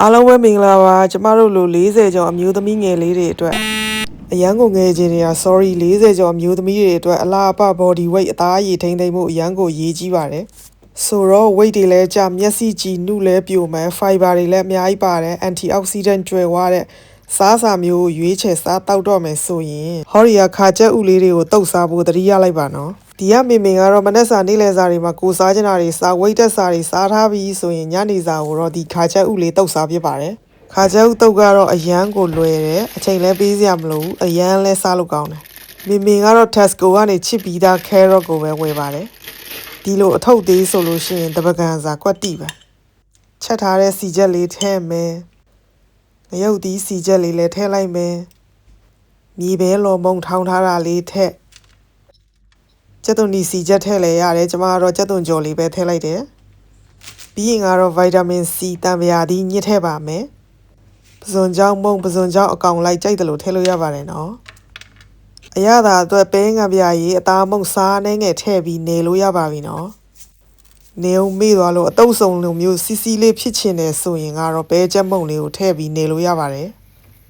အားလုံးပဲမင်္ဂလာပါကျမတို့လို40ကျော်အမျိုးသမီးငယ်လေးတွေအတွက်အရန်ကိုငယ်ချင်းတွေက sorry 40ကျော်အမျိုးသမီးတွေအတွက်အလားအပ body weight အသားအရည်ထိန်းသိမ်းမှုအရန်ကိုရေးကြီးပါတယ်ဆိုတော့ weight တွေလည်းကျမျက်စိကြည်နှုလည်းပြိုမယ် fiber တွေလည်းအများကြီးပါတယ် antioxidant ကျွယ်ဝတဲ့စားစာမျိုးရွေးချယ်စားတောက်တော့မယ်ဆိုရင်ဟော်ရီယာခါချက်ဥလေးတွေကိုတုတ်စားဖို့တတိယလိုက်ပါနော်ဒီကမေမေကတော့မနက်စာနေ့လယ်စာတွေမှာကိုစားချင်တာတွေစားဝိတ်တက်စာတွေစားထားပြီးဆိုရင်ညနေစာကိုတော့ဒီခါချက်ဥလေးတုတ်စားဖြစ်ပါတယ်ခါချက်ဥတုတ်ကတော့အရန်ကိုလွယ်တယ်အချိန်လည်းပေးစရာမလိုဘူးအရန်လည်းစားလို့ကောင်းတယ်မေမေကတော့ Tesco ကနေချစ်ပြီးသား carrot ကိုပဲဝယ်ပါတယ်ဒီလိုအထုပ်သေးဆိုလို့ရှိရင်တပကံစာကွက်တိပဲချက်ထားတဲ့စီချက်လေးထည့်မယ်ငရုတ်သီးစီချက်လေးလည်းထည့်လိုက်မယ်မြေပဲလော်မုံထောင်းထားတာလေးထည့်ကျက်သွန်နီစီချက်ထည့်လဲရတယ်ကျမကတော့ကျက်သွန်ကြော်လေးပဲထည့်လိုက်တယ်ပြီးရင်ကတော့ဗိုက်တာမင် C တံပြာသီးညှစ်ထည့်ပါမယ်ပစွန်ကြောင်းမုံပစွန်ကြောင်းအကောင်လိုက်ကြိုက်တယ်လို့ထည့်လို့ရပါတယ်နော်အရသာအတွက်ပဲငံပြာရည်အသားမုံစားနှဲငယ်ထည့်ပြီးနေလို့ရပါပြီနော်နေုံမေ့သွားလို့အတုပ်စုံလိုမျိုးစီစီလေးဖြစ်ချင်တယ်ဆိုရင်ကတော့ပဲချက်မုံလေးကိုထည့်ပြီးနေလို့ရပါတယ်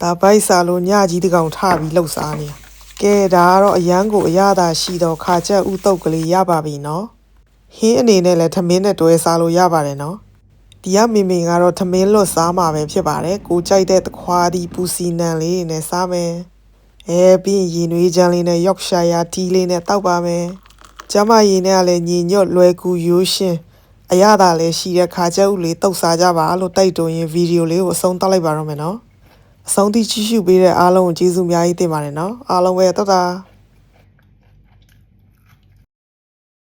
ဒါဘိုက်စားလို့ညကြီးတကောင်ထပြီးလှုပ်စားနေကဲဒါကတော့အရန်ကိုအရသာရှိတော့ခါချက်ဥတုပ်ကလေးရပါပြီနော်ဟင်းအနေနဲ့လည်းထမင်းနဲ့တွဲစားလို့ရပါတယ်နော်ဒီကမေမေကတော့ထမင်းလွတ်စားမှာပဲဖြစ်ပါတယ်ကိုကြိုက်တဲ့သခွားဒီပူစီနံလေးနဲ့စားမယ်ပြီးရင်နွေးချမ်းလေးနဲ့ယော့ရှာယာတီးလေးနဲ့တောက်ပါမယ်ကျမရည်နဲ့ကလည်းညီညွတ်လွယ်ကူရိုးရှင်းအရသာလည်းရှိတဲ့ခါချက်ဥလေးတုတ်စားကြပါလို့တိုက်တွန်းရင်ဗီဒီယိုလေးကိုအဆုံးသတ်လိုက်ပါတော့မယ်နော်အဆုံးထိကြည့်ရှုပေးတဲ့အားလုံးကိုကျေးဇူးအများကြီးတင်ပါတယ်နော်အားလုံးပဲတော်တာ